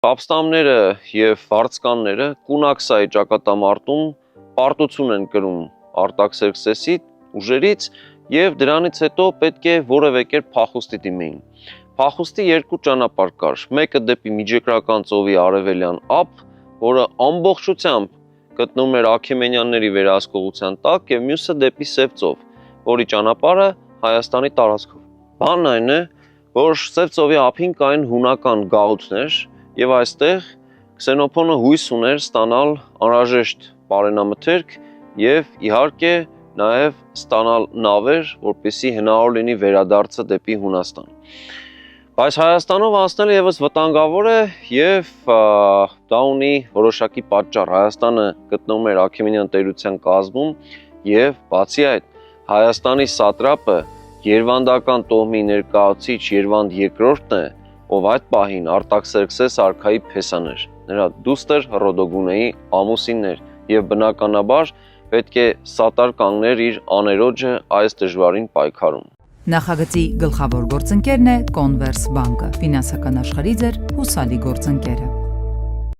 Պապստամները և վարձկանները կունակսայի ճակատամարտում պարտություն են կրում Արտաքսերքսեսի ուժերից և դրանից հետո պետք է որևէ կերպ փախուստի դիմեին։ Փախուստի երկու ճանապարհ կար, մեկը դեպի Միջերկրական ծովի արևելյան ափ, որը ամբողջությամբ գտնվում էր Աքեմենյանների վերահսկողության տակ, և մյուսը դեպի Սև ծով, որի ճանապարհը Հայաստանի տարածքով։ Բանն այն է, որ Սև ծովի ափին կային հունական գաղութներ, և այստեղ Քսենոփոնը հույս ուներ ստանալ անհրաժեշտ պարենամթերք և իհարկե նաև ստանալ նավեր, որպեսզի հնարավոր լինի վերադարձը դեպի Հունաստան։ Բայց Հայաստանով անցնելը ևս վտանգավոր է և դա ունի որոշակի պատճառ։ Հայաստանը գտնվում էր Աքեմենյան տերության կազմում և բացի այդ Հայաստանի սատրապը Երվանդական տոհմի ներկայացուցիչ Երվանդ II-ն է, ով այդ պահին Արտաքսերքսես արքայի փեսան էր, նրա դուստր Հռոդոգունեի ամուսինն էր և բնականաբար պետք է սատար կանգներ իր աներոջը այս դժվարին պայքարում։ Նախագծի գլխավոր գործընկերն է Կոնվերս բանկը, ֆինանսական աշխարհի ձեր հուսալի գործընկերը։